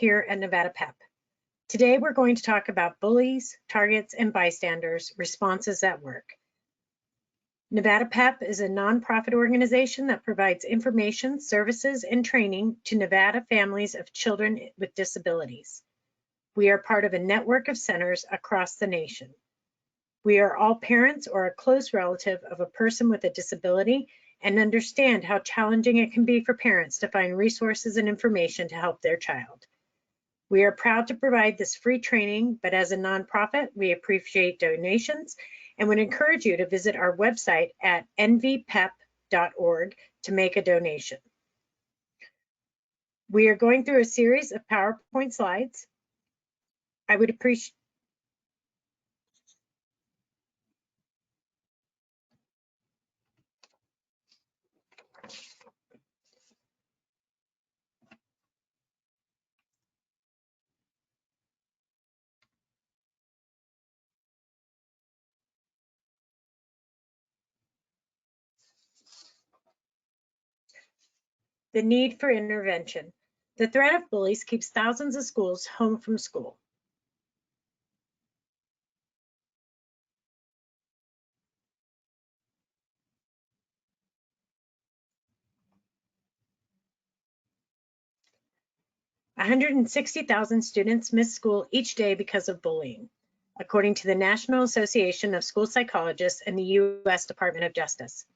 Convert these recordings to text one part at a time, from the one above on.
here at Nevada PEP. Today we're going to talk about bullies, targets, and bystanders, responses at work. Nevada PEP is a nonprofit organization that provides information, services, and training to Nevada families of children with disabilities. We are part of a network of centers across the nation. We are all parents or a close relative of a person with a disability and understand how challenging it can be for parents to find resources and information to help their child. We are proud to provide this free training, but as a nonprofit, we appreciate donations and would encourage you to visit our website at nvpep.org to make a donation. We are going through a series of PowerPoint slides. I would appreciate the need for intervention. The threat of bullies keeps thousands of schools home from school. $160,000 students miss school each day because of bullying, according to the National Association of School Psychologists and the U.S. Department of Justice.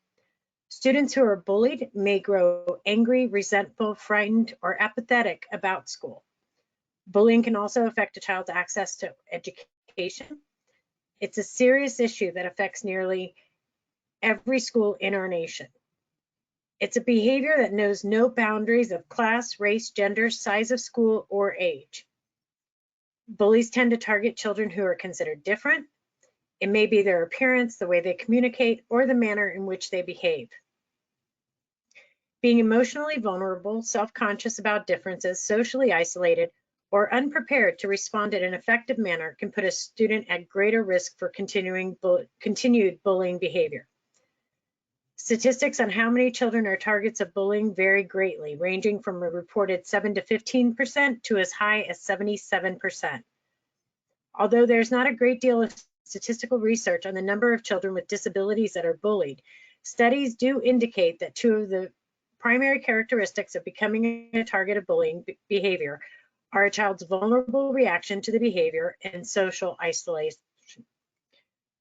Students who are bullied may grow angry, resentful, frightened, or apathetic about school. Bullying can also affect a child's access to education. It's a serious issue that affects nearly every school in our nation. It's a behavior that knows no boundaries of class, race, gender, size of school, or age. Bullies tend to target children who are considered different. It may be their appearance, the way they communicate, or the manner in which they behave. Being emotionally vulnerable, self-conscious about differences, socially isolated, or unprepared to respond in an effective manner can put a student at greater risk for continued bullying behavior. Statistics on how many children are targets of bullying vary greatly, ranging from a reported 7 to 15% to as high as 77%. Although there's not a great deal of statistical research on the number of children with disabilities that are bullied, studies do indicate that two of the primary characteristics of becoming a target of bullying behavior are a child's vulnerable reaction to the behavior and social isolation.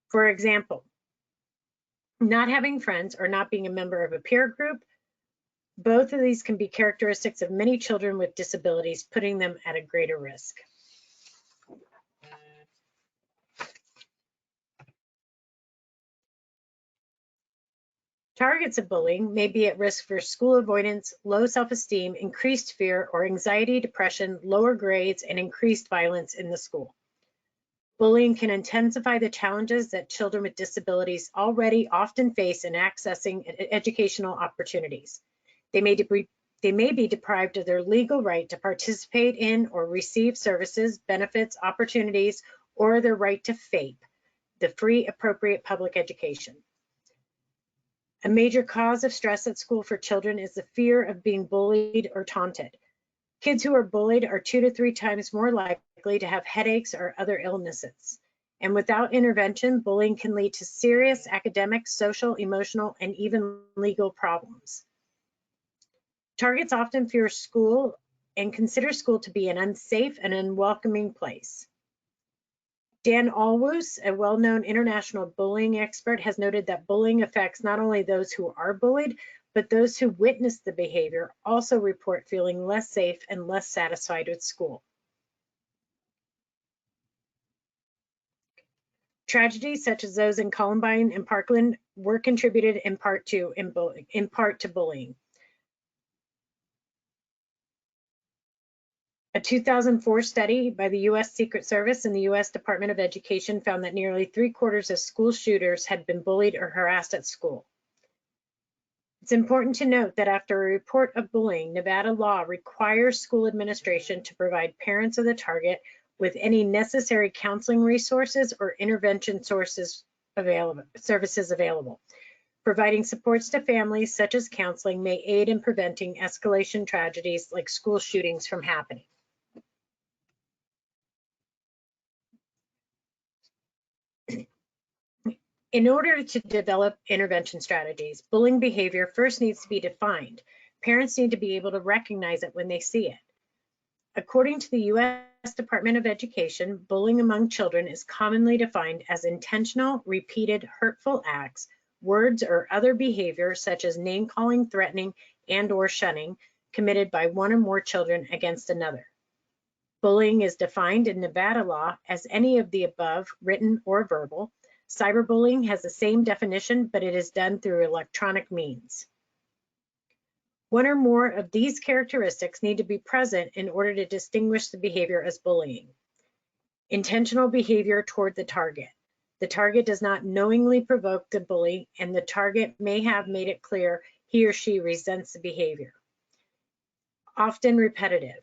For example, not having friends or not being a member of a peer group, both of these can be characteristics of many children with disabilities, putting them at a greater risk. Targets of bullying may be at risk for school avoidance, low self-esteem, increased fear or anxiety, depression, lower grades, and increased violence in the school. Bullying can intensify the challenges that children with disabilities already often face in accessing educational opportunities. They may be deprived of their legal right to participate in or receive services, benefits, opportunities, or their right to FAPE, the free appropriate public education. A major cause of stress at school for children is the fear of being bullied or taunted. Kids who are bullied are 2 to 3 times more likely to have headaches or other illnesses. And without intervention, bullying can lead to serious academic, social, emotional, and even legal problems. Targets often fear school and consider school to be an unsafe and unwelcoming place. Dan Alwoos, a well-known international bullying expert, has noted that bullying affects not only those who are bullied, but those who witness the behavior also report feeling less safe and less satisfied with school. Tragedies such as those in Columbine and Parkland were contributed in part to bullying. A 2004 study by the U.S. Secret Service and the U.S. Department of Education found that nearly 3/4 of school shooters had been bullied or harassed at school. It's important to note that after a report of bullying, Nevada law requires school administration to provide parents of the target with any necessary counseling resources or intervention services available. Providing supports to families such as counseling may aid in preventing escalation tragedies like school shootings from happening. In order to develop intervention strategies, bullying behavior first needs to be defined. Parents need to be able to recognize it when they see it. According to the U.S. Department of Education, bullying among children is commonly defined as intentional, repeated, hurtful acts, words, or other behavior such as name-calling, threatening, and/or shunning committed by one or more children against another. Bullying is defined in Nevada law as any of the above, written or verbal. Cyberbullying has the same definition, but it is done through electronic means. One or more of these characteristics need to be present in order to distinguish the behavior as bullying. Intentional behavior toward the target. The target does not knowingly provoke the bully, and the target may have made it clear he or she resents the behavior. Often repetitive.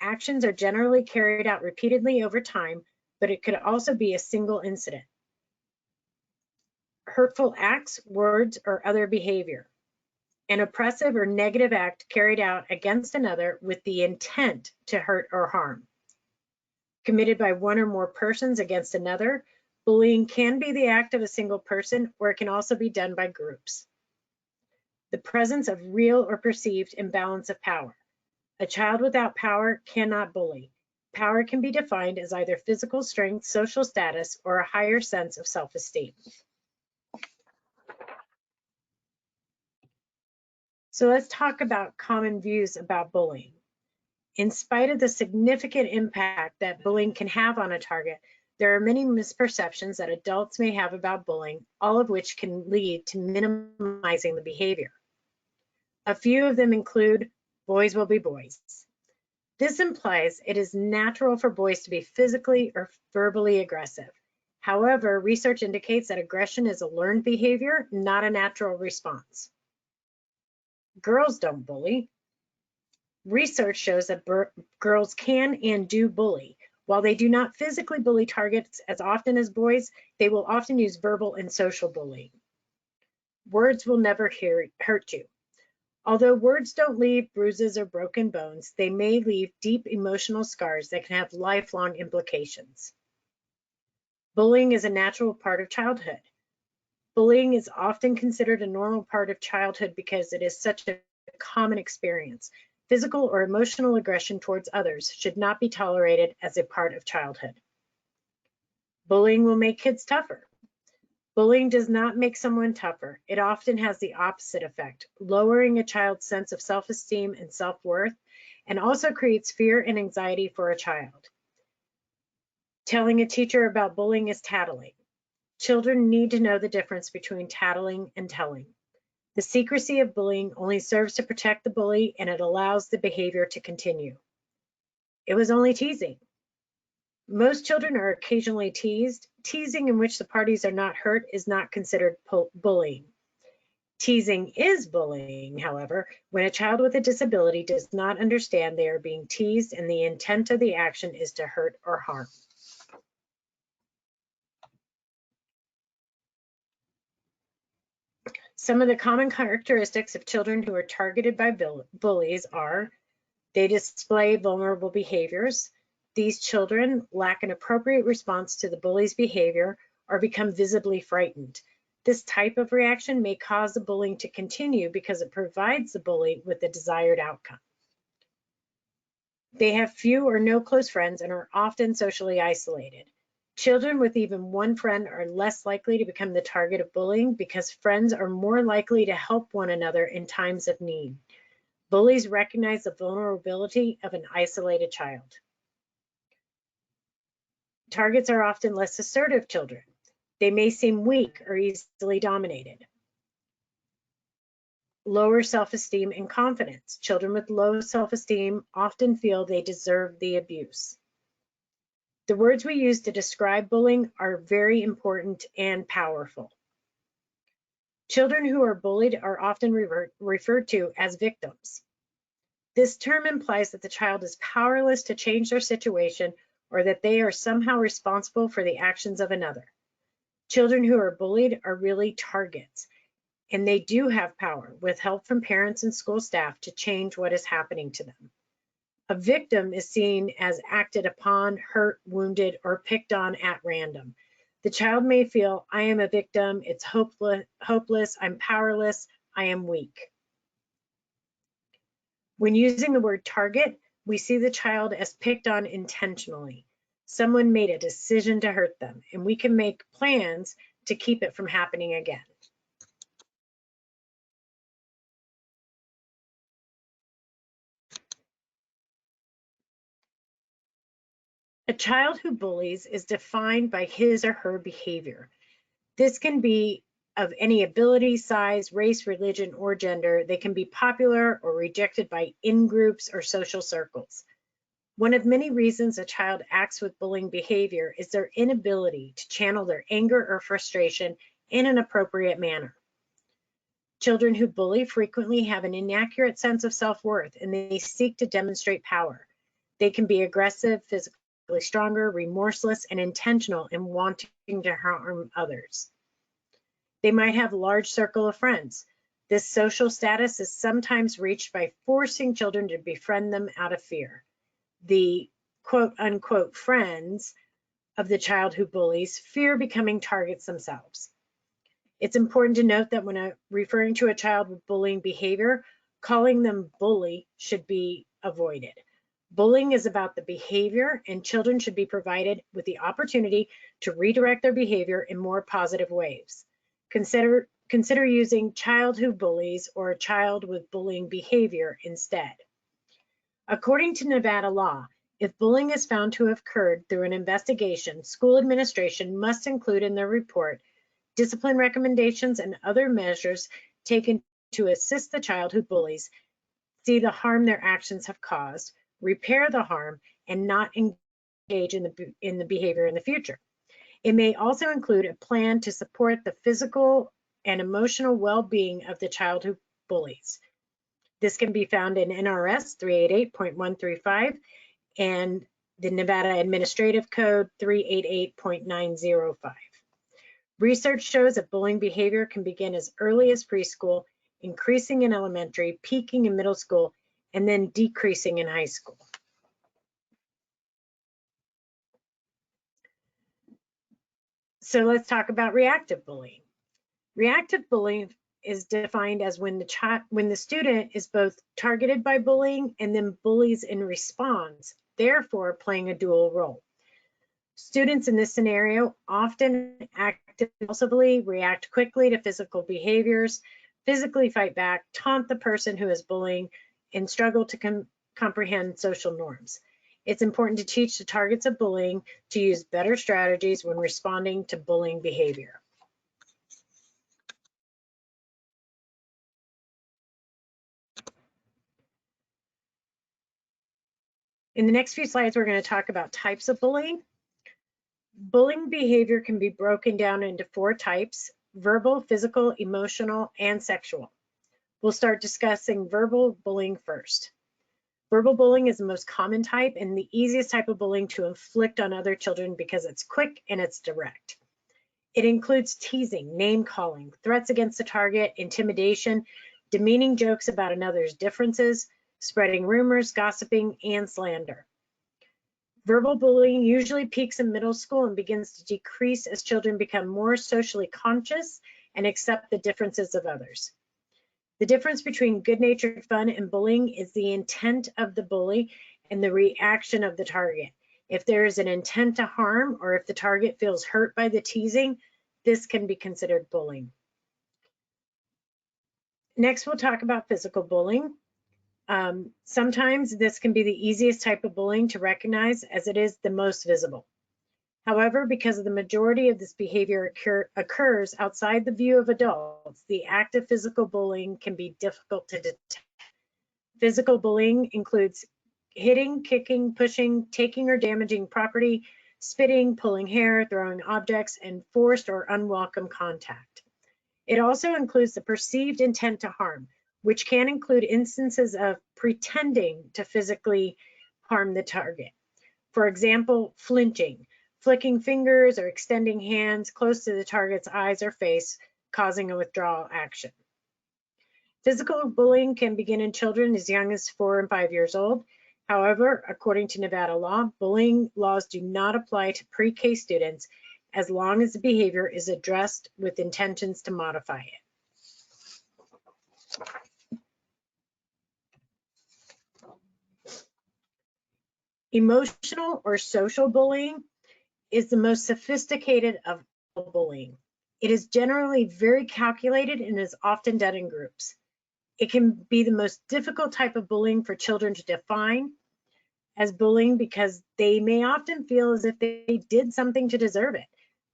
Actions are generally carried out repeatedly over time, but it could also be a single incident. Hurtful acts, words, or other behavior. An oppressive or negative act carried out against another with the intent to hurt or harm. Committed by one or more persons against another, bullying can be the act of a single person, or it can also be done by groups. The presence of real or perceived imbalance of power. A child without power cannot bully. Power can be defined as either physical strength, social status, or a higher sense of self-esteem. So let's talk about common views about bullying. In spite of the significant impact that bullying can have on a target, there are many misperceptions that adults may have about bullying, all of which can lead to minimizing the behavior. A few of them include boys will be boys. This implies it is natural for boys to be physically or verbally aggressive. However, research indicates that aggression is a learned behavior, not a natural response. Girls don't bully. Research shows that girls can and do bully. While they do not physically bully targets as often as boys, they will often use verbal and social bullying. Words will never hurt you. Although words don't leave bruises or broken bones, they may leave deep emotional scars that can have lifelong implications. Bullying is a natural part of childhood. Bullying is often considered a normal part of childhood because it is such a common experience. Physical or emotional aggression towards others should not be tolerated as a part of childhood. Bullying will make kids tougher. Bullying does not make someone tougher. It often has the opposite effect, lowering a child's sense of self-esteem and self-worth, and also creates fear and anxiety for a child. Telling a teacher about bullying is tattling. Children need to know the difference between tattling and telling. The secrecy of bullying only serves to protect the bully, and it allows the behavior to continue. It was only teasing. Most children are occasionally teased. Teasing in which the parties are not hurt is not considered bullying. Teasing is bullying, however, when a child with a disability does not understand they are being teased and the intent of the action is to hurt or harm. Some of the common characteristics of children who are targeted by bullies are they display vulnerable behaviors. These children lack an appropriate response to the bully's behavior or become visibly frightened. This type of reaction may cause the bullying to continue because it provides the bully with the desired outcome. They have few or no close friends and are often socially isolated. Children with even one friend are less likely to become the target of bullying because friends are more likely to help one another in times of need. Bullies recognize the vulnerability of an isolated child. Targets are often less assertive children. They may seem weak or easily dominated. Lower self-esteem and confidence. Children with low self-esteem often feel they deserve the abuse. The words we use to describe bullying are very important and powerful. Children who are bullied are often referred to as victims. This term implies that the child is powerless to change their situation or that they are somehow responsible for the actions of another. Children who are bullied are really targets, and they do have power, with help from parents and school staff, to change what is happening to them. A victim is seen as acted upon, hurt, wounded, or picked on at random. The child may feel, I am a victim, it's hopeless, I'm powerless, I am weak. When using the word target, we see the child as picked on intentionally. Someone made a decision to hurt them, and we can make plans to keep it from happening again. A child who bullies is defined by his or her behavior. This can be of any ability, size, race, religion, or gender. They can be popular or rejected by in-groups or social circles. One of many reasons a child acts with bullying behavior is their inability to channel their anger or frustration in an appropriate manner. Children who bully frequently have an inaccurate sense of self-worth, and they seek to demonstrate power. They can be aggressive, physically stronger, remorseless, and intentional in wanting to harm others. They might have a large circle of friends. This social status is sometimes reached by forcing children to befriend them out of fear. The quote-unquote friends of the child who bullies fear becoming targets themselves. It's important to note that when referring to a child with bullying behavior, calling them bully should be avoided. Bullying is about the behavior, and children should be provided with the opportunity to redirect their behavior in more positive ways. Consider using child who bullies or a child with bullying behavior instead. According to Nevada law, if bullying is found to have occurred through an investigation, school administration must include in their report discipline recommendations and other measures taken to assist the child who bullies see the harm their actions have caused, repair the harm, and not engage in the behavior in the future. It may also include a plan to support the physical and emotional well-being of the child who bullies. This can be found in NRS 388.135 and the Nevada Administrative Code 388.905. Research shows that bullying behavior can begin as early as preschool, increasing in elementary, peaking in middle school, and then decreasing in high school. So let's talk about reactive bullying. Reactive bullying is defined as when the student is both targeted by bullying and then bullies in response, therefore playing a dual role. Students in this scenario often act impulsively, react quickly to physical behaviors, physically fight back, taunt the person who is bullying, and struggle to comprehend social norms. It's important to teach the targets of bullying to use better strategies when responding to bullying behavior. In the next few slides, we're going to talk about types of bullying. Bullying behavior can be broken down into 4 types: verbal, physical, emotional, and sexual. We'll start discussing verbal bullying first. Verbal bullying is the most common type and the easiest type of bullying to inflict on other children because it's quick and it's direct. It includes teasing, name-calling, threats against the target, intimidation, demeaning jokes about another's differences, spreading rumors, gossiping, and slander. Verbal bullying usually peaks in middle school and begins to decrease as children become more socially conscious and accept the differences of others. The difference between good-natured fun and bullying is the intent of the bully and the reaction of the target. If there is an intent to harm or if the target feels hurt by the teasing, this can be considered bullying. Next, we'll talk about physical bullying. Sometimes this can be the easiest type of bullying to recognize as it is the most visible. However, because of the majority of this behavior occurs outside the view of adults, the act of physical bullying can be difficult to detect. Physical bullying includes hitting, kicking, pushing, taking or damaging property, spitting, pulling hair, throwing objects, and forced or unwelcome contact. It also includes the perceived intent to harm, which can include instances of pretending to physically harm the target. For example, flinching, flicking fingers or extending hands close to the target's eyes or face, causing a withdrawal action. Physical bullying can begin in children as young as 4 and 5 years old. However, according to Nevada law, bullying laws do not apply to pre-K students, as long as the behavior is addressed with intentions to modify it. Emotional or social bullying is the most sophisticated of bullying. It is generally very calculated and is often done in groups. It can be the most difficult type of bullying for children to define as bullying because they may often feel as if they did something to deserve it,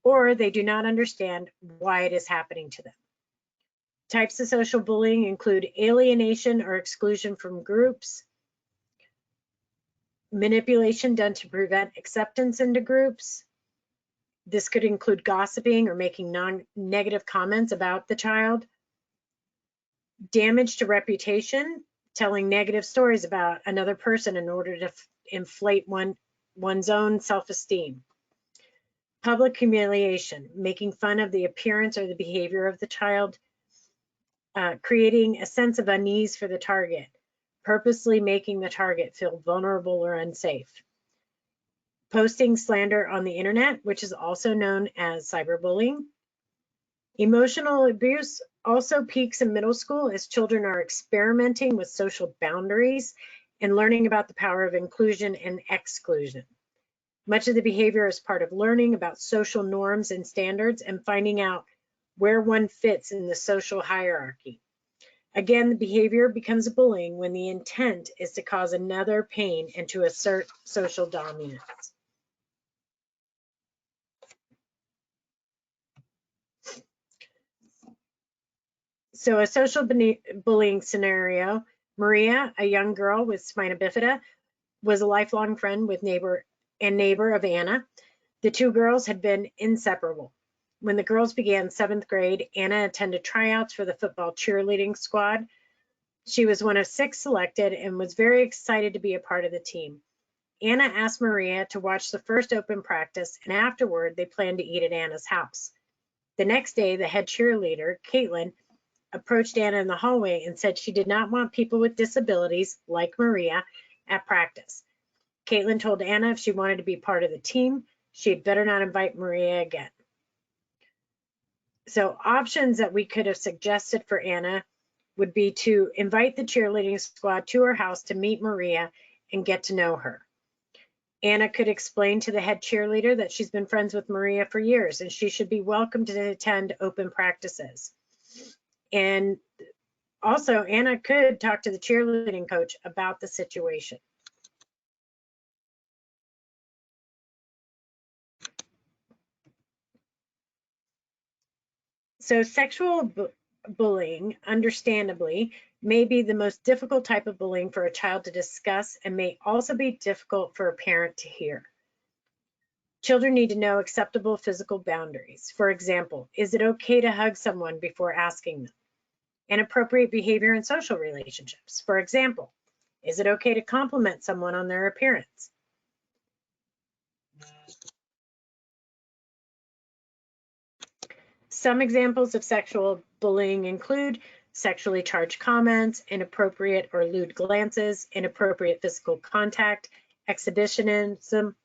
or they do not understand why it is happening to them. Types of social bullying include alienation or exclusion from groups, manipulation done to prevent acceptance into groups. This could include gossiping or making negative comments about the child. Damage to reputation, telling negative stories about another person in order to inflate one's own self-esteem. Public humiliation, making fun of the appearance or the behavior of the child, creating a sense of unease for the target, purposely making the target feel vulnerable or unsafe. Posting slander on the internet, which is also known as cyberbullying. Emotional abuse also peaks in middle school as children are experimenting with social boundaries and learning about the power of inclusion and exclusion. Much of the behavior is part of learning about social norms and standards and finding out where one fits in the social hierarchy. Again, the behavior becomes bullying when the intent is to cause another pain and to assert social dominance. So a social bullying scenario, Maria, a young girl with spina bifida, was a lifelong friend with neighbor of Anna. The two girls had been inseparable. When the girls began 7th grade, Anna attended tryouts for the football cheerleading squad. She was one of 6 selected and was very excited to be a part of the team. Anna asked Maria to watch the first open practice, and afterward they planned to eat at Anna's house. The next day, the head cheerleader, Caitlin, approached Anna in the hallway and said she did not want people with disabilities, like Maria, at practice. Caitlin told Anna if she wanted to be part of the team, she had better not invite Maria again. So options that we could have suggested for Anna would be to invite the cheerleading squad to her house to meet Maria and get to know her. Anna could explain to the head cheerleader that she's been friends with Maria for years and she should be welcome to attend open practices. And also, Anna could talk to the cheerleading coach about the situation. So sexual bullying, understandably, may be the most difficult type of bullying for a child to discuss and may also be difficult for a parent to hear. Children need to know acceptable physical boundaries. For example, is it okay to hug someone before asking them? And appropriate behavior in social relationships. For example, is it okay to compliment someone on their appearance? Some examples of sexual bullying include sexually charged comments, inappropriate or lewd glances, inappropriate physical contact, exhibitionism,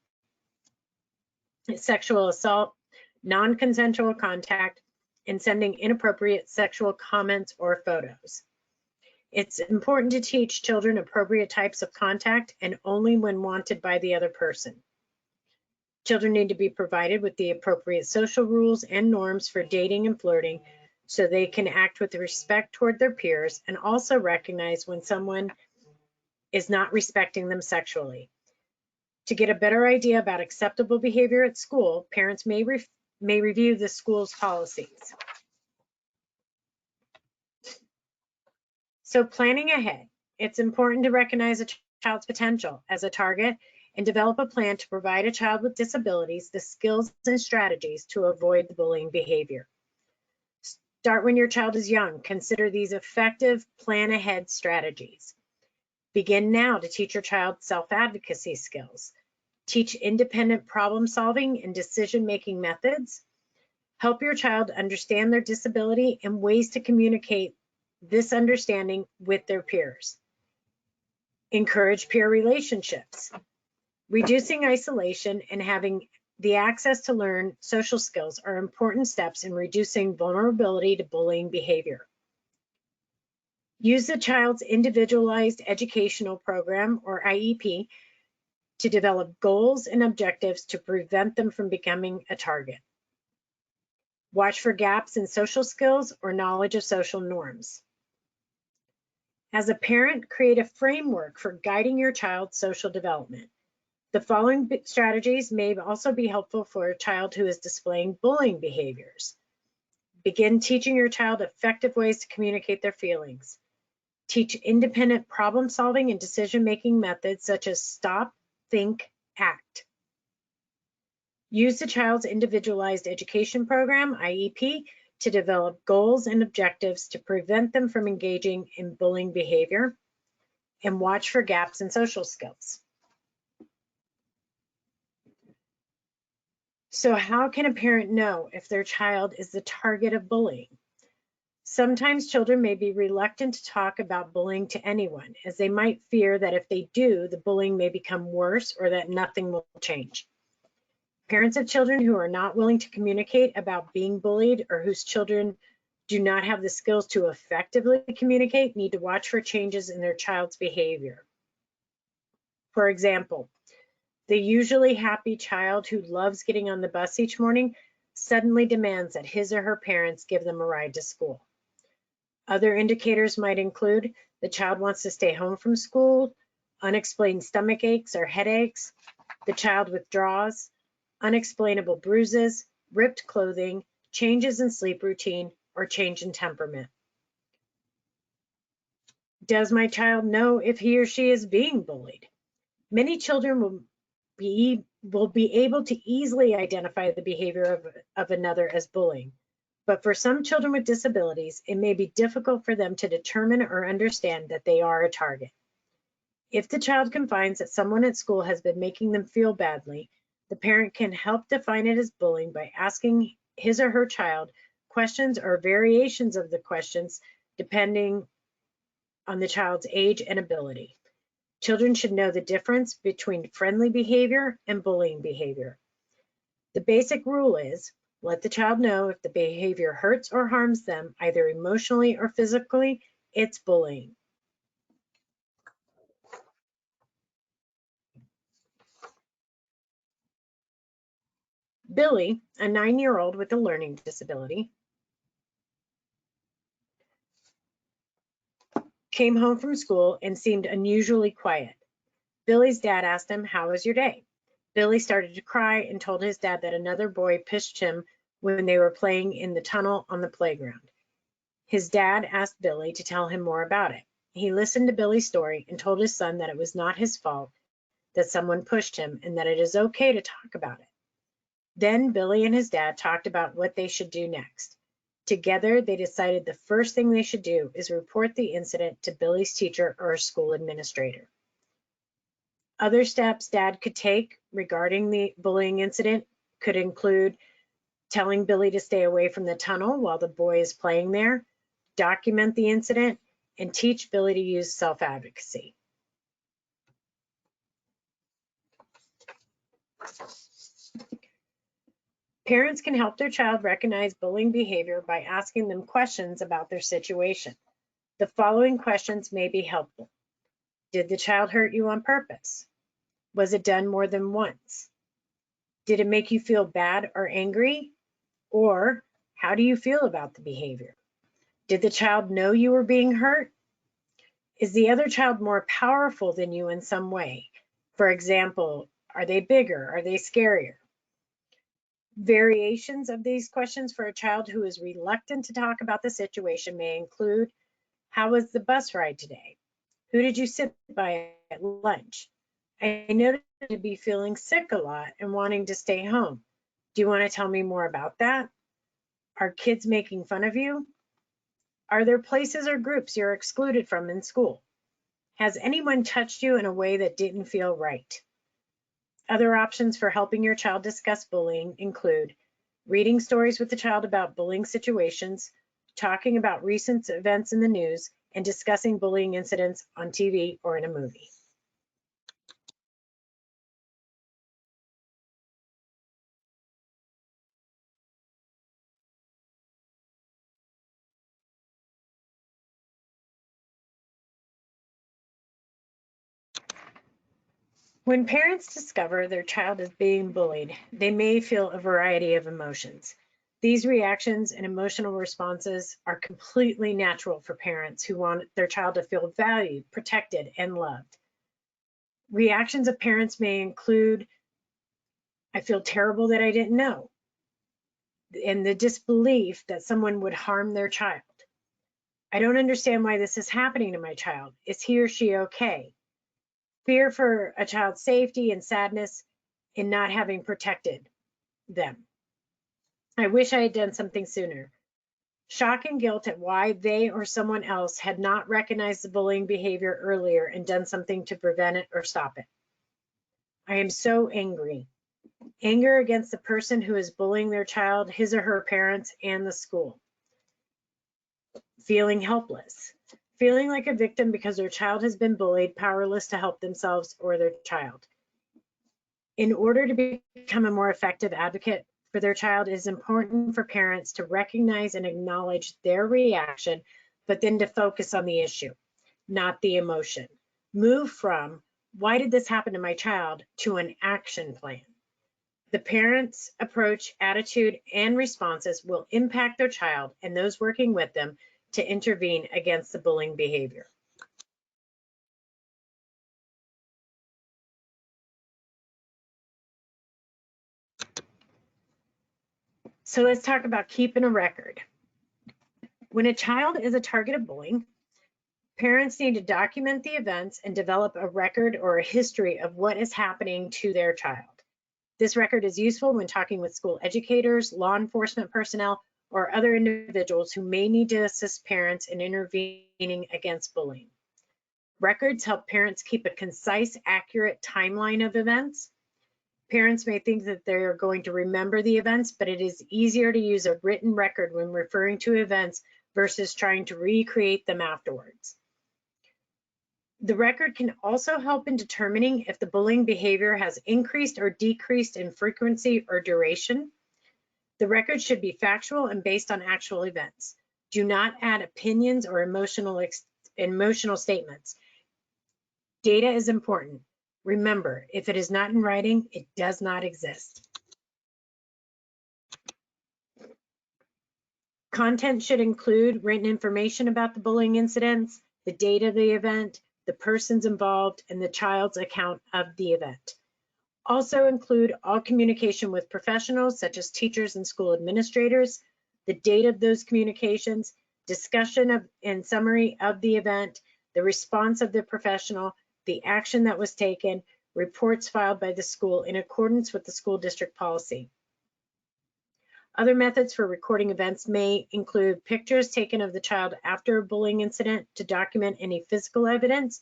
sexual assault, non-consensual contact, and sending inappropriate sexual comments or photos. It's important to teach children appropriate types of contact and only when wanted by the other person. Children need to be provided with the appropriate social rules and norms for dating and flirting so they can act with respect toward their peers and also recognize when someone is not respecting them sexually. To get a better idea about acceptable behavior at school, parents may review the school's policies. So planning ahead, it's important to recognize a child's potential as a target and develop a plan to provide a child with disabilities the skills and strategies to avoid the bullying behavior. Start when your child is young. Consider these effective plan ahead strategies. Begin now to teach your child self-advocacy skills. Teach independent problem solving and decision-making methods. Help your child understand their disability and ways to communicate this understanding with their peers. Encourage peer relationships. Reducing isolation and having the access to learn social skills are important steps in reducing vulnerability to bullying behavior. Use the child's individualized educational program, or IEP, to develop goals and objectives to prevent them from becoming a target. Watch for gaps in social skills or knowledge of social norms. As a parent, create a framework for guiding your child's social development. The following strategies may also be helpful for a child who is displaying bullying behaviors. Begin teaching your child effective ways to communicate their feelings. Teach independent problem solving and decision-making methods such as stop, think, act. Use the child's individualized education program, IEP, to develop goals and objectives to prevent them from engaging in bullying behavior, and watch for gaps in social skills. So how can a parent know if their child is the target of bullying? Sometimes children may be reluctant to talk about bullying to anyone, as they might fear that if they do, the bullying may become worse or that nothing will change. Parents of children who are not willing to communicate about being bullied or whose children do not have the skills to effectively communicate need to watch for changes in their child's behavior. For example, the usually happy child who loves getting on the bus each morning suddenly demands that his or her parents give them a ride to school. Other indicators might include the child wants to stay home from school, unexplained stomach aches or headaches, the child withdraws, unexplainable bruises, ripped clothing, changes in sleep routine, or change in temperament. Does my child know if he or she is being bullied? Many children will be able to easily identify the behavior of another as bullying. But for some children with disabilities, it may be difficult for them to determine or understand that they are a target. If the child finds that someone at school has been making them feel badly, the parent can help define it as bullying by asking his or her child questions or variations of the questions depending on the child's age and ability. Children should know the difference between friendly behavior and bullying behavior. The basic rule is, let the child know if the behavior hurts or harms them, either emotionally or physically, it's bullying. Billy, a 9-year-old with a learning disability, came home from school and seemed unusually quiet. Billy's dad asked him, "How was your day?" Billy started to cry and told his dad that another boy pushed him when they were playing in the tunnel on the playground. His dad asked Billy to tell him more about it. He listened to Billy's story and told his son that it was not his fault that someone pushed him and that it is okay to talk about it. Then Billy and his dad talked about what they should do next. Together, they decided the first thing they should do is report the incident to Billy's teacher or school administrator. Other steps Dad could take regarding the bullying incident could include telling Billy to stay away from the tunnel while the boy is playing there, document the incident, and teach Billy to use self-advocacy. Parents can help their child recognize bullying behavior by asking them questions about their situation. The following questions may be helpful. Did the child hurt you on purpose? Was it done more than once? Did it make you feel bad or angry? Or how do you feel about the behavior? Did the child know you were being hurt? Is the other child more powerful than you in some way? For example, are they bigger? Are they scarier? Variations of these questions for a child who is reluctant to talk about the situation may include, how was the bus ride today? Who did you sit by at lunch? I noticed you to be feeling sick a lot and wanting to stay home. Do you want to tell me more about that? Are kids making fun of you? Are there places or groups you're excluded from in school? Has anyone touched you in a way that didn't feel right? Other options for helping your child discuss bullying include reading stories with the child about bullying situations, talking about recent events in the news, and discussing bullying incidents on TV or in a movie. When parents discover their child is being bullied, they may feel a variety of emotions. These reactions and emotional responses are completely natural for parents who want their child to feel valued, protected, and loved. Reactions of parents may include, I feel terrible that I didn't know, and the disbelief that someone would harm their child. I don't understand why this is happening to my child. Is he or she okay? Fear for a child's safety and sadness in not having protected them. I wish I had done something sooner. Shock and guilt at why they or someone else had not recognized the bullying behavior earlier and done something to prevent it or stop it. I am so angry. Anger against the person who is bullying their child, his or her parents, and the school. Feeling helpless. Feeling like a victim because their child has been bullied, powerless to help themselves or their child. In order to become a more effective advocate for their child, it is important for parents to recognize and acknowledge their reaction, but then to focus on the issue, not the emotion. Move from, why did this happen to my child, to an action plan. The parent's approach, attitude, and responses will impact their child and those working with them to intervene against the bullying behavior. So let's talk about keeping a record. When a child is a target of bullying, parents need to document the events and develop a record or a history of what is happening to their child. This record is useful when talking with school educators, law enforcement personnel, or other individuals who may need to assist parents in intervening against bullying. Records help parents keep a concise, accurate timeline of events. Parents may think that they're going to remember the events, but it is easier to use a written record when referring to events versus trying to recreate them afterwards. The record can also help in determining if the bullying behavior has increased or decreased in frequency or duration. The record should be factual and based on actual events. Do not add opinions or emotional statements. Data is important. Remember, if it is not in writing, it does not exist. Content should include written information about the bullying incidents, the date of the event, the persons involved, and the child's account of the event. Also include all communication with professionals such as teachers and school administrators, the date of those communications, discussion of and summary of the event, the response of the professional, the action that was taken, reports filed by the school in accordance with the school district policy. Other methods for recording events may include pictures taken of the child after a bullying incident to document any physical evidence,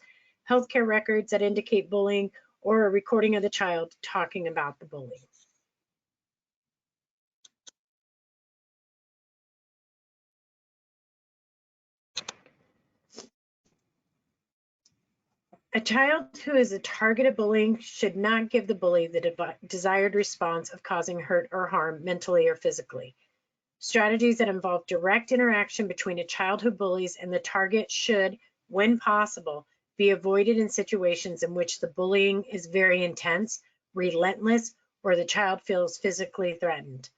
healthcare records that indicate bullying, or a recording of the child talking about the bullying. A child who is a target of bullying should not give the bully the desired response of causing hurt or harm mentally or physically. Strategies that involve direct interaction between a child who bullies and the target should, when possible, be avoided in situations in which the bullying is very intense, relentless, or the child feels physically threatened.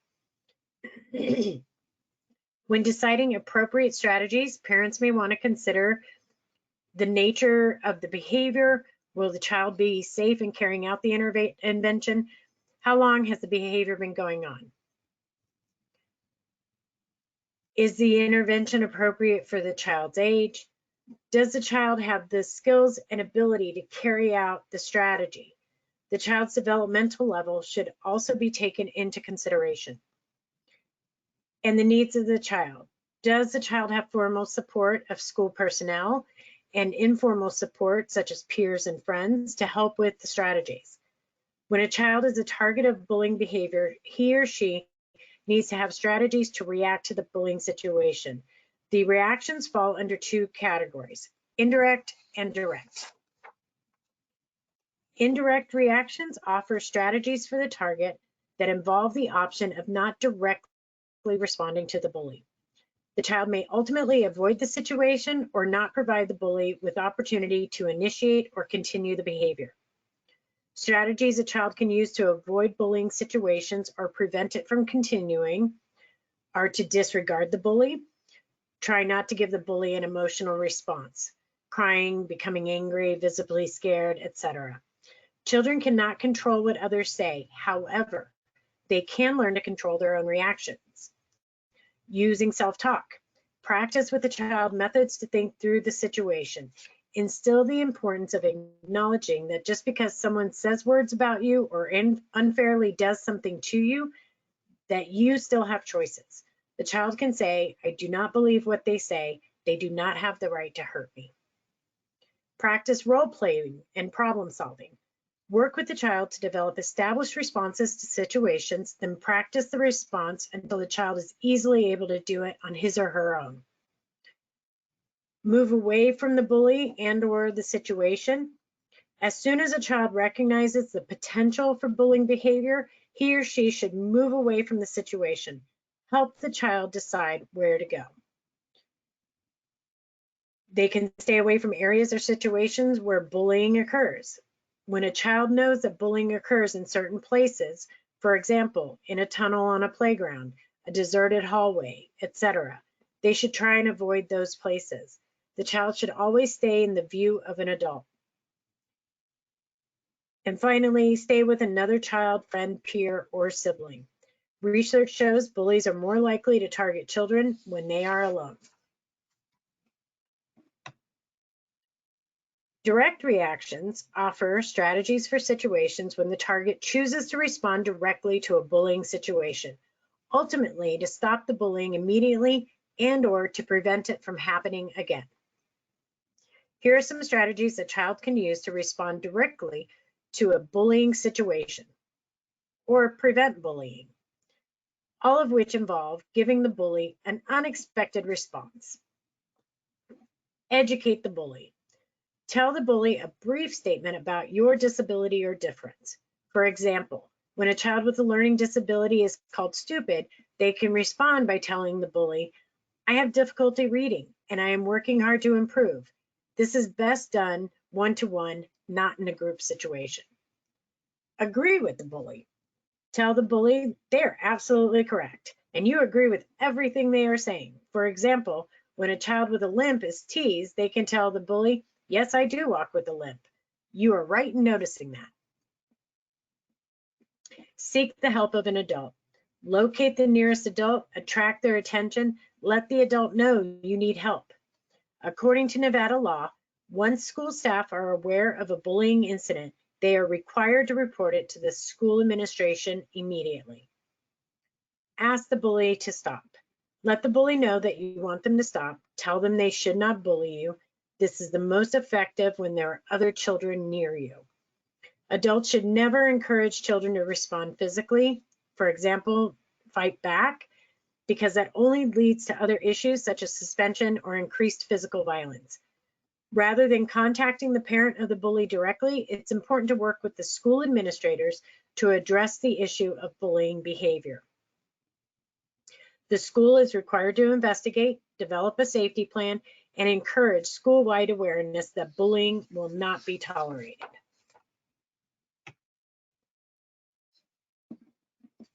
When deciding appropriate strategies, parents may want to consider the nature of the behavior. Will the child be safe in carrying out the intervention? How long has the behavior been going on? Is the intervention appropriate for the child's age? Does the child have the skills and ability to carry out the strategy? The child's developmental level should also be taken into consideration. And the needs of the child. Does the child have formal support of school personnel and informal support such as peers and friends to help with the strategies? When a child is a target of bullying behavior, he or she needs to have strategies to react to the bullying situation. The reactions fall under two categories, indirect and direct. Indirect reactions offer strategies for the target that involve the option of not directly responding to the bully. The child may ultimately avoid the situation or not provide the bully with opportunity to initiate or continue the behavior. Strategies a child can use to avoid bullying situations or prevent it from continuing are to disregard the bully, try not to give the bully an emotional response, crying, becoming angry, visibly scared, etc. Children cannot control what others say. However, they can learn to control their own reactions. Using self-talk. Practice with the child methods to think through the situation. Instill the importance of acknowledging that just because someone says words about you or unfairly does something to you, that you still have choices. The child can say, I do not believe what they say. They do not have the right to hurt me. Practice role-playing and problem solving. Work with the child to develop established responses to situations, then practice the response until the child is easily able to do it on his or her own. Move away from the bully and/or the situation. As soon as a child recognizes the potential for bullying behavior, he or she should move away from the situation. Help the child decide where to go. They can stay away from areas or situations where bullying occurs. When a child knows that bullying occurs in certain places, for example, in a tunnel on a playground, a deserted hallway, etc., they should try and avoid those places. The child should always stay in the view of an adult. And finally, stay with another child, friend, peer, or sibling. Research shows bullies are more likely to target children when they are alone. Direct reactions offer strategies for situations when the target chooses to respond directly to a bullying situation, ultimately to stop the bullying immediately and/or to prevent it from happening again. Here are some strategies a child can use to respond directly to a bullying situation or prevent bullying, all of which involve giving the bully an unexpected response. Educate the bully. Tell the bully a brief statement about your disability or difference. For example, when a child with a learning disability is called stupid, they can respond by telling the bully, I have difficulty reading and I am working hard to improve. This is best done one-to-one, not in a group situation. Agree with the bully. Tell the bully they're absolutely correct and you agree with everything they are saying. For example, when a child with a limp is teased, they can tell the bully, yes, I do walk with a limp. You are right in noticing that. Seek the help of an adult. Locate the nearest adult, attract their attention, let the adult know you need help. According to Nevada law, once school staff are aware of a bullying incident, they are required to report it to the school administration immediately. Ask the bully to stop. Let the bully know that you want them to stop. Tell them they should not bully you. This is the most effective when there are other children near you. Adults should never encourage children to respond physically, for example, fight back, because that only leads to other issues such as suspension or increased physical violence. Rather than contacting the parent of the bully directly, it's important to work with the school administrators to address the issue of bullying behavior. The school is required to investigate, develop a safety plan, and encourage school-wide awareness that bullying will not be tolerated.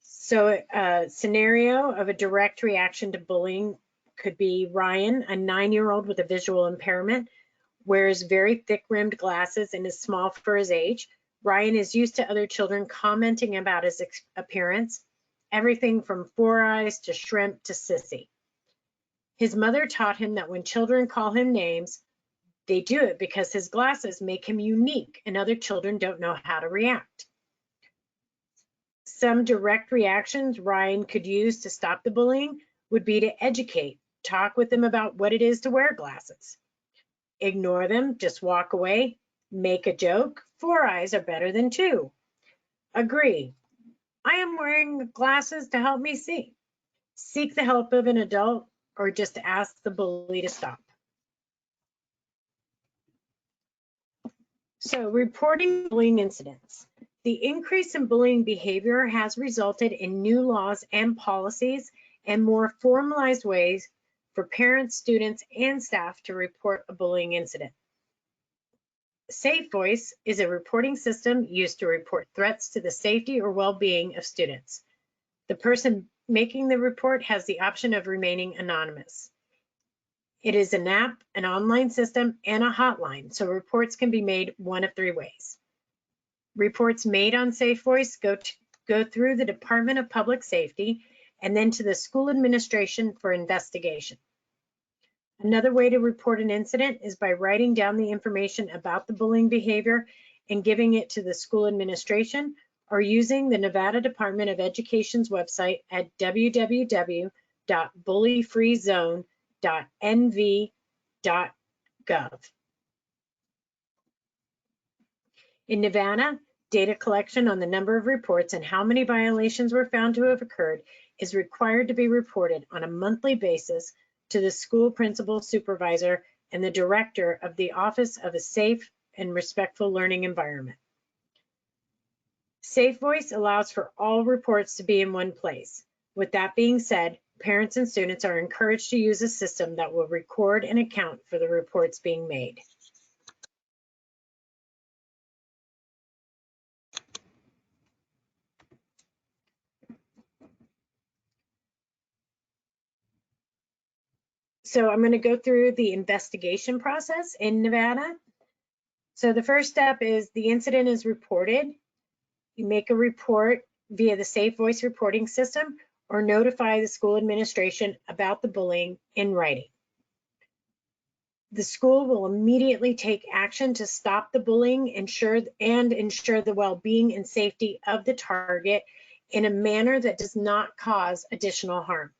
So a scenario of a direct reaction to bullying could be Ryan, a 9-year-old with a visual impairment, wears very thick-rimmed glasses and is small for his age. Ryan is used to other children commenting about his appearance, everything from 4 eyes to shrimp to sissy. His mother taught him that when children call him names, they do it because his glasses make him unique and other children don't know how to react. Some direct reactions Ryan could use to stop the bullying would be to educate, talk with them about what it is to wear glasses. Ignore them, just walk away, make a joke, 4 eyes are better than 2. Agree, I am wearing glasses to help me see. Seek the help of an adult or just ask the bully to stop. So reporting bullying incidents. The increase in bullying behavior has resulted in new laws and policies and more formalized ways for parents, students, and staff to report a bullying incident. Safe Voice is a reporting system used to report threats to the safety or well-being of students. The person making the report has the option of remaining anonymous. It is an app, an online system, and a hotline, so reports can be made one of 3 ways. Reports made on Safe Voice go through the Department of Public Safety and then to the school administration for investigation. Another way to report an incident is by writing down the information about the bullying behavior and giving it to the school administration, or using the Nevada Department of Education's website at www.bullyfreezone.nv.gov. In Nevada, data collection on the number of reports and how many violations were found to have occurred is required to be reported on a monthly basis to the school principal supervisor and the director of the Office of a Safe and Respectful Learning Environment. Safe Voice allows for all reports to be in one place. With that being said, parents and students are encouraged to use a system that will record and account for the reports being made. So I'm going to go through the investigation process in Nevada. So the first step is the incident is reported. You make a report via the Safe Voice reporting system or notify the school administration about the bullying in writing. The school will immediately take action to stop the bullying and ensure the well-being and safety of the target in a manner that does not cause additional harm.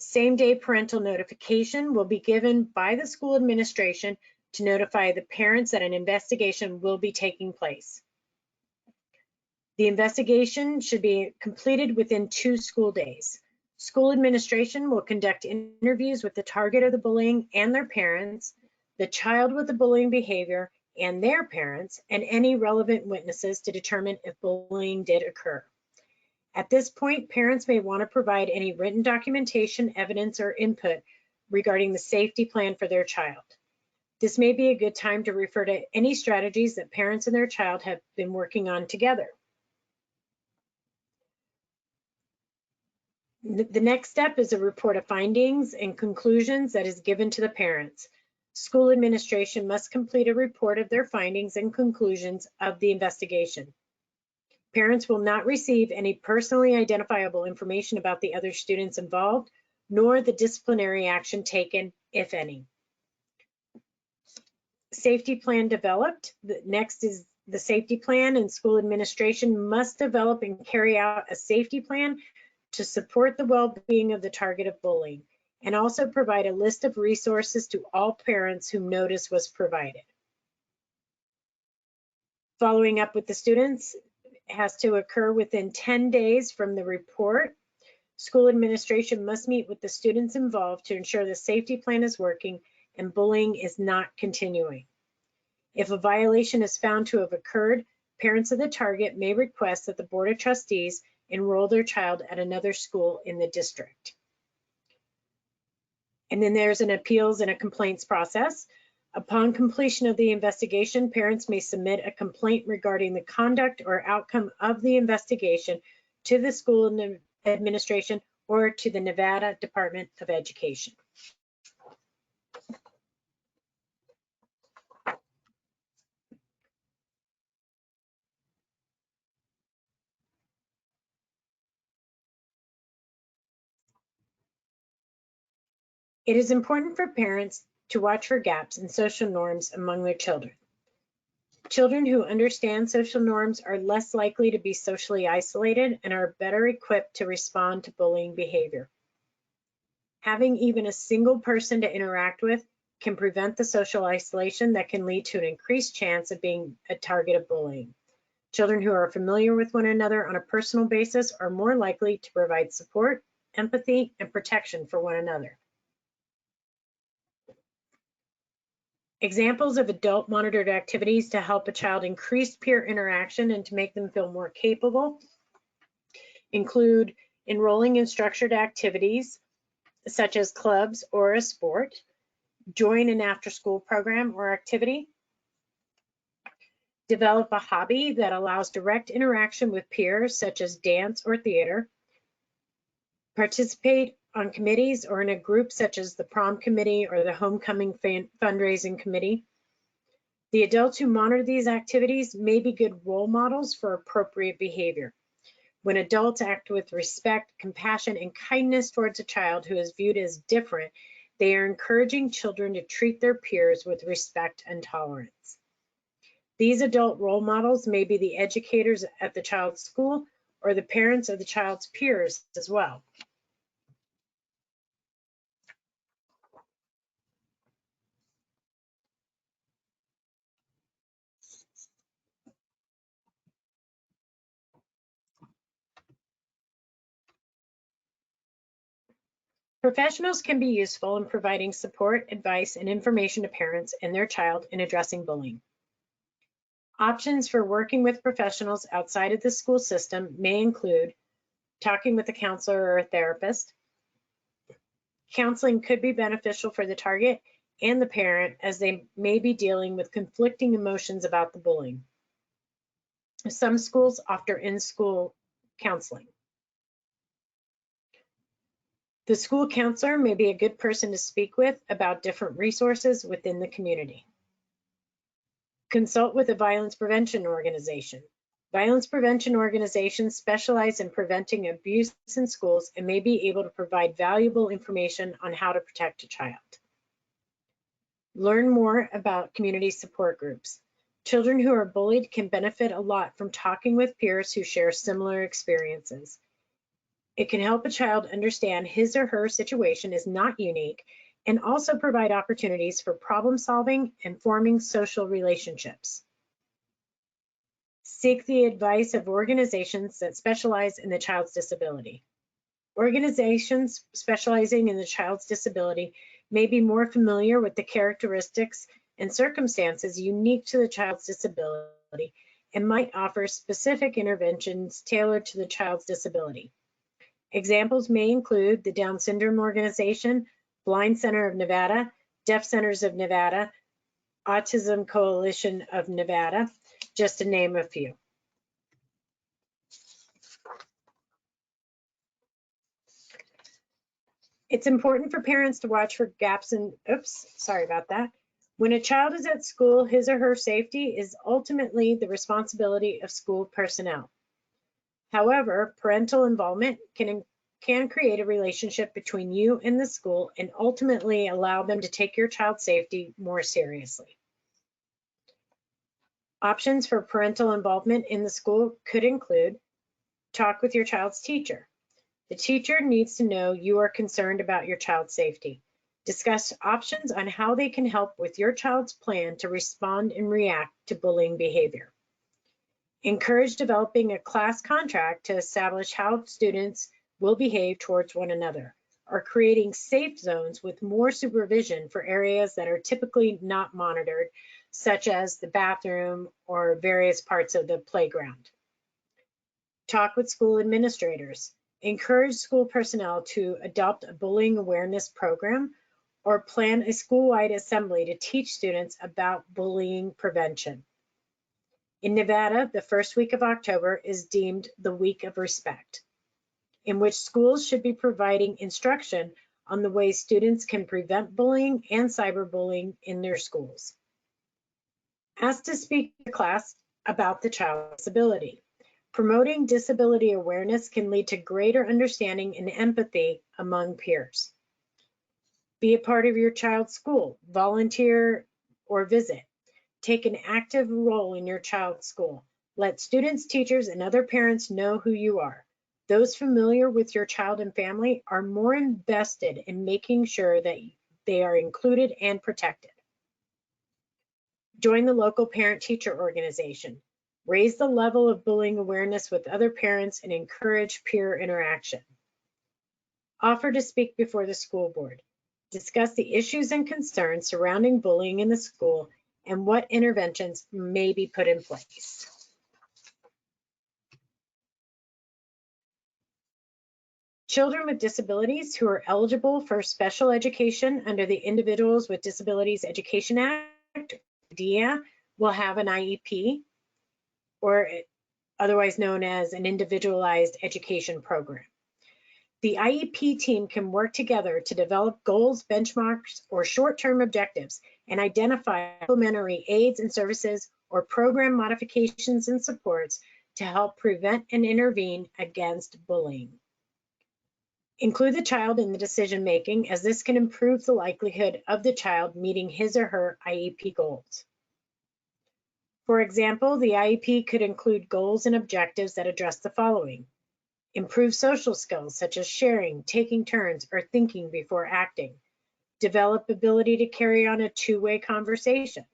Same-day parental notification will be given by the school administration to notify the parents that an investigation will be taking place. The investigation should be completed within 2 school days. School administration will conduct interviews with the target of the bullying and their parents, the child with the bullying behavior and their parents, and any relevant witnesses to determine if bullying did occur. At this point, parents may want to provide any written documentation, evidence, or input regarding the safety plan for their child. This may be a good time to refer to any strategies that parents and their child have been working on together. The next step is a report of findings and conclusions that is given to the parents. School administration must complete a report of their findings and conclusions of the investigation. Parents will not receive any personally identifiable information about the other students involved, nor the disciplinary action taken, if any. Safety plan developed. Next is the safety plan, and school administration must develop and carry out a safety plan to support the well-being of the target of bullying, and also provide a list of resources to all parents whom notice was provided. Following up with the students has to occur within 10 days from the report. School administration must meet with the students involved to ensure the safety plan is working and bullying is not continuing. If a violation is found to have occurred, parents of the target may request that the Board of Trustees enroll their child at another school in the district. And then there's an appeals and a complaints process. Upon completion of the investigation, parents may submit a complaint regarding the conduct or outcome of the investigation to the school administration or to the Nevada Department of Education. It is important for parents to watch for gaps in social norms among their children. Children who understand social norms are less likely to be socially isolated and are better equipped to respond to bullying behavior. Having even a single person to interact with can prevent the social isolation that can lead to an increased chance of being a target of bullying. Children who are familiar with one another on a personal basis are more likely to provide support, empathy, and protection for one another. Examples of adult monitored activities to help a child increase peer interaction and to make them feel more capable include enrolling in structured activities such as clubs or a sport, join an after-school program or activity, Develop a hobby that allows direct interaction with peers, such as dance or theater. Participate on committees or in a group such as the prom committee or the homecoming fundraising committee. The adults who monitor these activities may be good role models for appropriate behavior. When adults act with respect, compassion, and kindness towards a child who is viewed as different, they are encouraging children to treat their peers with respect and tolerance. These adult role models may be the educators at the child's school or the parents of the child's peers as well. Professionals can be useful in providing support, advice, and information to parents and their child in addressing bullying. Options for working with professionals outside of the school system may include talking with a counselor or a therapist. Counseling could be beneficial for the target and the parent, as they may be dealing with conflicting emotions about the bullying. Some schools offer in-school counseling. The school counselor may be a good person to speak with about different resources within the community. Consult with a violence prevention organization. Violence prevention organizations specialize in preventing abuse in schools and may be able to provide valuable information on how to protect a child. Learn more about community support groups. Children who are bullied can benefit a lot from talking with peers who share similar experiences. It can help a child understand his or her situation is not unique and also provide opportunities for problem solving and forming social relationships. Seek the advice of organizations that specialize in the child's disability. Organizations specializing in the child's disability may be more familiar with the characteristics and circumstances unique to the child's disability and might offer specific interventions tailored to the child's disability. Examples may include the Down Syndrome Organization, Blind Center of Nevada, Deaf Centers of Nevada, Autism Coalition of Nevada, just to name a few. It's important for parents to watch for gaps in, When a child is at school, his or her safety is ultimately the responsibility of school personnel. However, parental involvement can create a relationship between you and the school and ultimately allow them to take your child's safety more seriously. Options for parental involvement in the school could include talk with your child's teacher. The teacher needs to know you are concerned about your child's safety. Discuss options on how they can help with your child's plan to respond and react to bullying behavior. Encourage developing a class contract to establish how students will behave towards one another, or creating safe zones with more supervision for areas that are typically not monitored, such as the bathroom or various parts of the playground. Talk with school administrators. Encourage school personnel to adopt a bullying awareness program or plan a school-wide assembly to teach students about bullying prevention. In Nevada, the first week of October is deemed the Week of Respect, in which schools should be providing instruction on the ways students can prevent bullying and cyberbullying in their schools. Ask to speak to class about the child's disability. Promoting disability awareness can lead to greater understanding and empathy among peers. Be a part of your child's school, volunteer or visit. Take an active role in your child's school. Let students, teachers, and other parents know who you are. Those familiar with your child and family are more invested in making sure that they are included and protected. Join the local parent-teacher organization. Raise the level of bullying awareness with other parents and encourage peer interaction. Offer to speak before the school board. Discuss the issues and concerns surrounding bullying in the school and what interventions may be put in place. Children with disabilities who are eligible for special education under the Individuals with Disabilities Education Act, DIA, will have an IEP. or otherwise known as an individualized education program. The IEP team can work together to develop goals, benchmarks, or short-term objectives and identify complementary aids and services or program modifications and supports to help prevent and intervene against bullying. Include the child in the decision-making, as this can improve the likelihood of the child meeting his or her IEP goals. For example, the IEP could include goals and objectives that address the following: improve social skills such as sharing, taking turns, or thinking before acting. Develop ability to carry on a two-way conversation.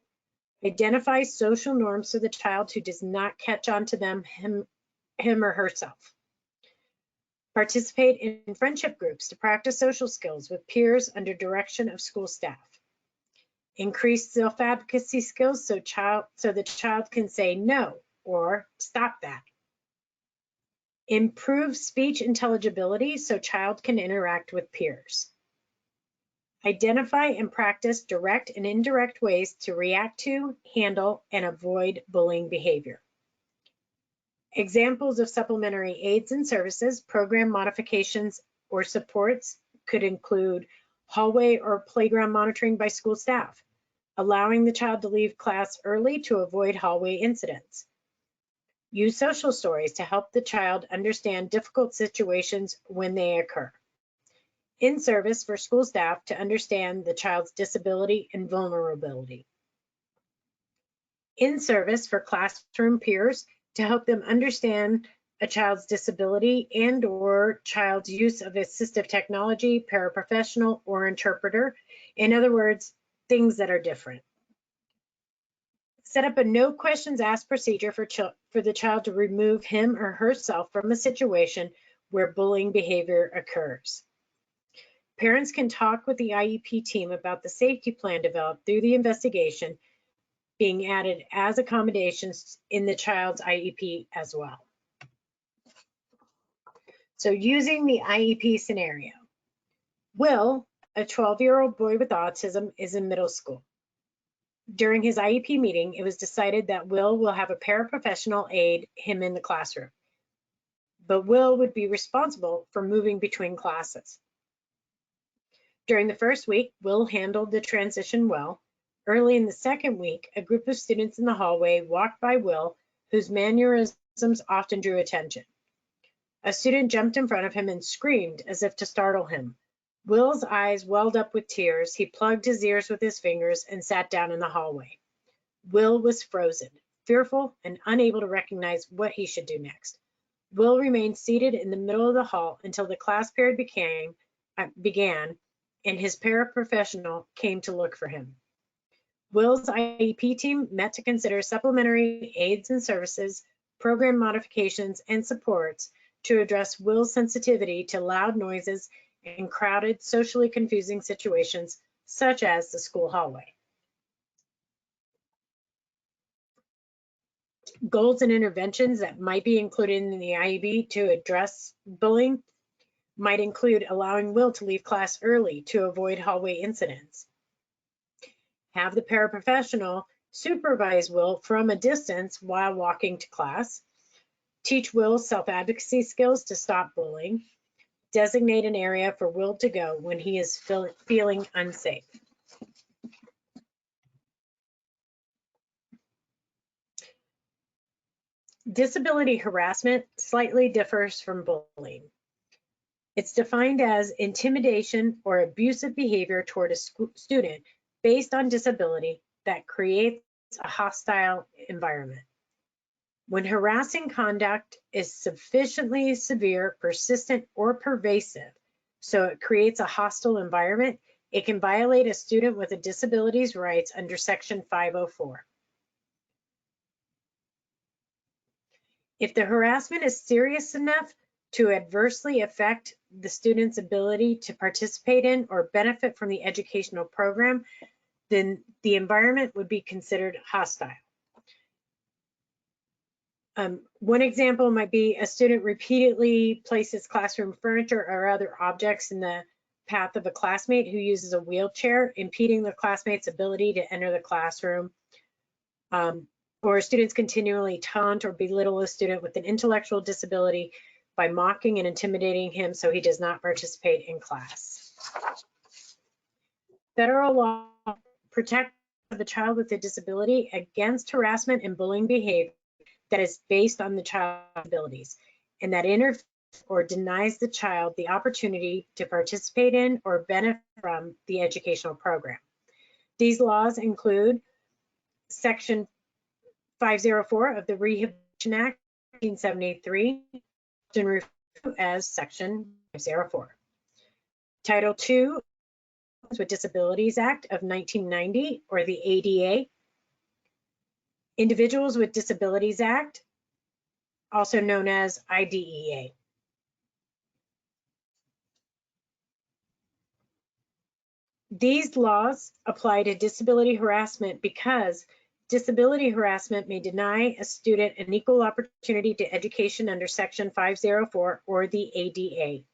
Identify social norms for the child who does not catch on to them, him or herself. Participate in friendship groups to practice social skills with peers under direction of school staff. Increase self-advocacy skills so the child can say no or stop that. Improve speech intelligibility so child can interact with peers. Identify and practice direct and indirect ways to react to, handle, and avoid bullying behavior. Examples of supplementary aids and services, program modifications, or supports could include hallway or playground monitoring by school staff, allowing the child to leave class early to avoid hallway incidents. Use social stories to help the child understand difficult situations when they occur. In service for school staff to understand the child's disability and vulnerability. In service for classroom peers to help them understand a child's disability and/or child's use of assistive technology, paraprofessional, or interpreter. In other words, things that are different. Set up a no questions asked procedure for the child to remove him or herself from a situation where bullying behavior occurs. Parents can talk with the IEP team about the safety plan developed through the investigation being added as accommodations in the child's IEP as well. So using the IEP scenario, Will, a 12-year-old boy with autism, is in middle school. During his IEP meeting, it was decided that Will have a paraprofessional aid him in the classroom, but Will would be responsible for moving between classes. During the first week, Will handled the transition well. Early in the second week, a group of students in the hallway walked by Will, whose mannerisms often drew attention. A student jumped in front of him and screamed as if to startle him. Will's eyes welled up with tears. He plugged his ears with his fingers and sat down in the hallway. Will was frozen, fearful, and unable to recognize what he should do next. Will remained seated in the middle of the hall until the class period began and his paraprofessional came to look for him. Will's IEP team met to consider supplementary aids and services, program modifications, and supports to address Will's sensitivity to loud noises and crowded, socially confusing situations, such as the school hallway. Goals and interventions that might be included in the IEP to address bullying might include allowing Will to leave class early to avoid hallway incidents. Have the paraprofessional supervise Will from a distance while walking to class. Teach Will self-advocacy skills to stop bullying. Designate an area for Will to go when he is feeling unsafe. Disability harassment slightly differs from bullying. It's defined as intimidation or abusive behavior toward a student based on disability that creates a hostile environment. When harassing conduct is sufficiently severe, persistent, or pervasive, so it creates a hostile environment, it can violate a student with a disability's rights under Section 504. If the harassment is serious enough to adversely affect the student's ability to participate in or benefit from the educational program, then the environment would be considered hostile. One example might be a student repeatedly places classroom furniture or other objects in the path of a classmate who uses a wheelchair, impeding the classmate's ability to enter the classroom. or students continually taunt or belittle a student with an intellectual disability by mocking and intimidating him so he does not participate in class. Federal law protects the child with a disability against harassment and bullying behavior that is based on the child's abilities and that interferes or denies the child the opportunity to participate in or benefit from the educational program. These laws include Section 504 of the Rehabilitation Act 1973, often referred to as Section 504. Title II with Disabilities Act of 1990, or the ADA. Individuals with Disabilities Act, also known as IDEA. These laws apply to disability harassment because disability harassment may deny a student an equal opportunity to education under Section 504 or the ADA.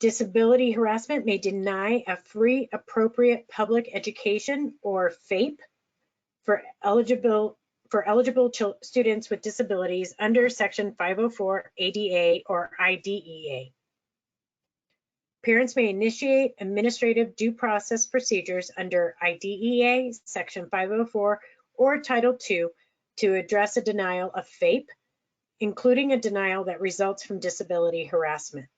Disability harassment may deny a free, appropriate public education, or FAPE, for eligible students with disabilities under Section 504 ADA or IDEA. Parents may initiate administrative due process procedures under IDEA, Section 504, or Title II to address a denial of FAPE, including a denial that results from disability harassment.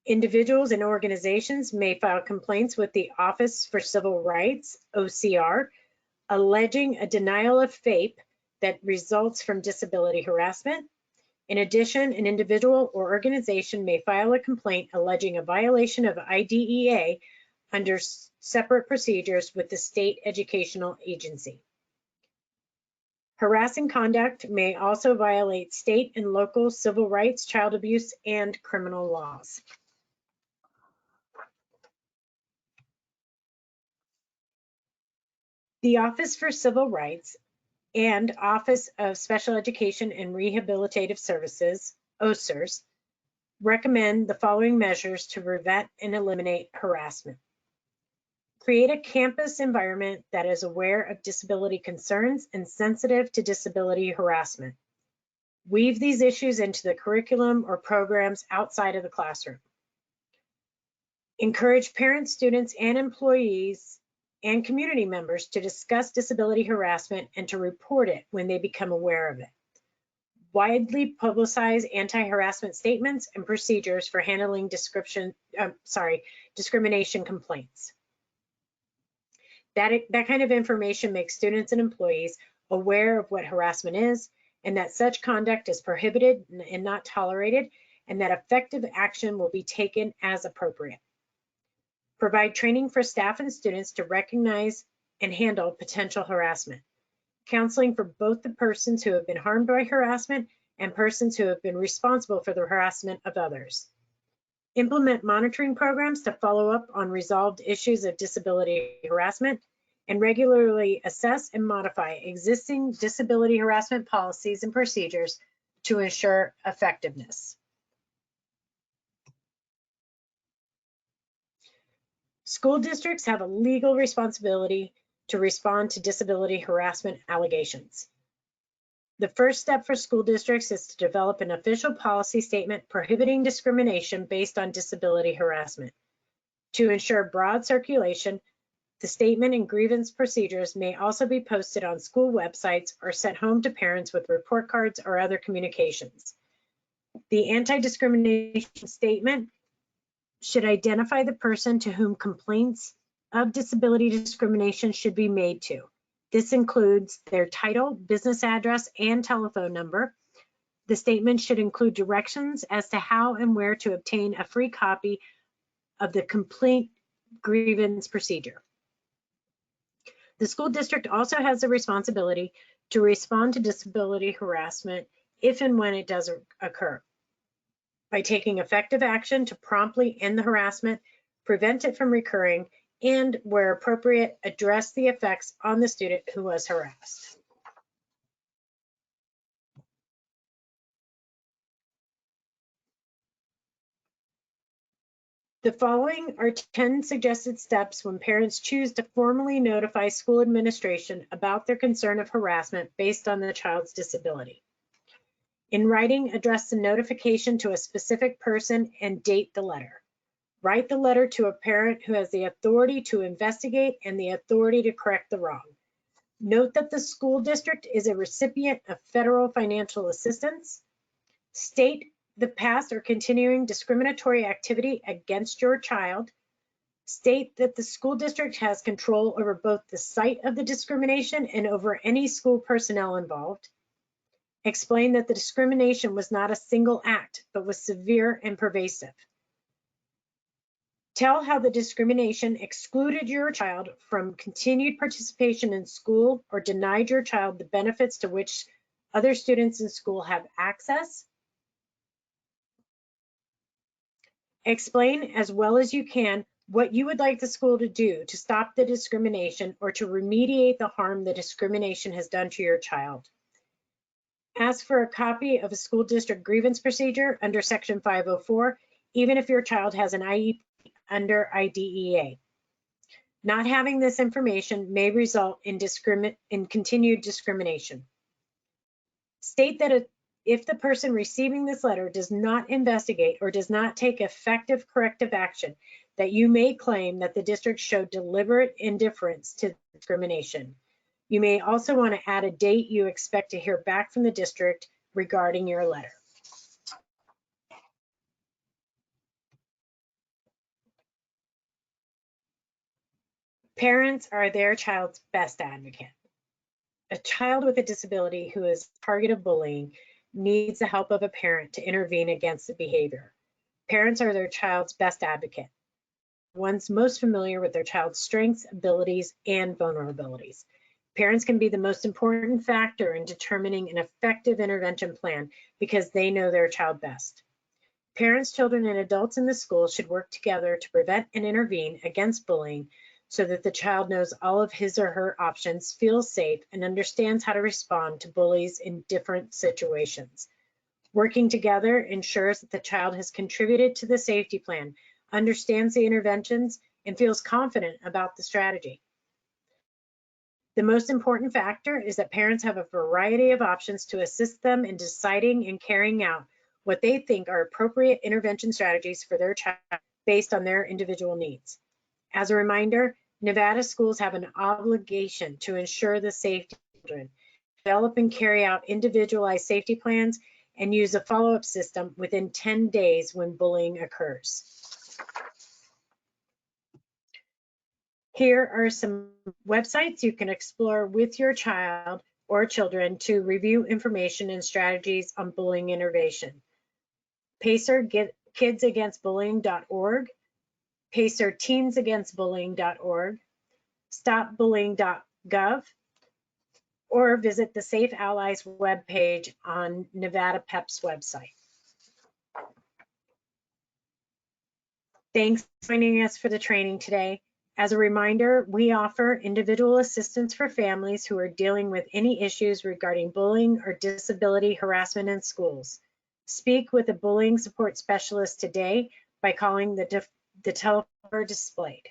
Individuals and organizations may file complaints with the Office for Civil Rights, OCR, alleging a denial of FAPE that results from disability harassment. In addition, an individual or organization may file a complaint alleging a violation of IDEA under separate procedures with the state educational agency. Harassing conduct may also violate state and local civil rights, child abuse, and criminal laws. The Office for Civil Rights and Office of Special Education and Rehabilitative Services, OSERS, recommend the following measures to prevent and eliminate harassment. Create a campus environment that is aware of disability concerns and sensitive to disability harassment. Weave these issues into the curriculum or programs outside of the classroom. Encourage parents, students, and employees and community members to discuss disability harassment and to report it when they become aware of it. Widely publicize anti-harassment statements and procedures for handling discrimination complaints. That kind of information makes students and employees aware of what harassment is and that such conduct is prohibited and not tolerated, and that effective action will be taken as appropriate. Provide training for staff and students to recognize and handle potential harassment. Counseling for both the persons who have been harmed by harassment and persons who have been responsible for the harassment of others. Implement monitoring programs to follow up on resolved issues of disability harassment, and regularly assess and modify existing disability harassment policies and procedures to ensure effectiveness. School districts have a legal responsibility to respond to disability harassment allegations. The first step for school districts is to develop an official policy statement prohibiting discrimination based on disability harassment. To ensure broad circulation, the statement and grievance procedures may also be posted on school websites or sent home to parents with report cards or other communications. The anti-discrimination statement should identify the person to whom complaints of disability discrimination should be made to. This includes their title, business address, and telephone number. The statement should include directions as to how and where to obtain a free copy of the complete grievance procedure. The school district also has a responsibility to respond to disability harassment if and when it does occur, by taking effective action to promptly end the harassment, prevent it from recurring, and, where appropriate, address the effects on the student who was harassed. The following are 10 suggested steps when parents choose to formally notify school administration about their concern of harassment based on the child's disability. In writing, address the notification to a specific person and date the letter. Write the letter to a parent who has the authority to investigate and the authority to correct the wrong. Note that the school district is a recipient of federal financial assistance. State the past or continuing discriminatory activity against your child. State that the school district has control over both the site of the discrimination and over any school personnel involved. Explain that the discrimination was not a single act, but was severe and pervasive. Tell how the discrimination excluded your child from continued participation in school or denied your child the benefits to which other students in school have access. Explain as well as you can what you would like the school to do to stop the discrimination or to remediate the harm the discrimination has done to your child. Ask for a copy of a school district grievance procedure under Section 504, even if your child has an IEP under IDEA. Not having this information may result in continued discrimination. State that if the person receiving this letter does not investigate or does not take effective corrective action, that you may claim that the district showed deliberate indifference to discrimination. You may also want to add a date you expect to hear back from the district regarding your letter. Parents are their child's best advocate. A child with a disability who is target of bullying needs the help of a parent to intervene against the behavior. Parents are their child's best advocate, ones most familiar with their child's strengths, abilities, and vulnerabilities. Parents can be the most important factor in determining an effective intervention plan because they know their child best. Parents, children, and adults in the school should work together to prevent and intervene against bullying so that the child knows all of his or her options, feels safe, and understands how to respond to bullies in different situations. Working together ensures that the child has contributed to the safety plan, understands the interventions, and feels confident about the strategy. The most important factor is that parents have a variety of options to assist them in deciding and carrying out what they think are appropriate intervention strategies for their child based on their individual needs. As a reminder, Nevada schools have an obligation to ensure the safety of children, develop and carry out individualized safety plans, and use a follow-up system within 10 days when bullying occurs. Here are some websites you can explore with your child or children to review information and strategies on bullying intervention. Pacer kidsagainstbullying.org, Pacer teensagainstbullying.org, stopbullying.gov, or visit the Safe Allies webpage on Nevada PEP's website. Thanks for joining us for the training today. As a reminder, we offer individual assistance for families who are dealing with any issues regarding bullying or disability harassment in schools. Speak with a bullying support specialist today by calling the telephone number displayed.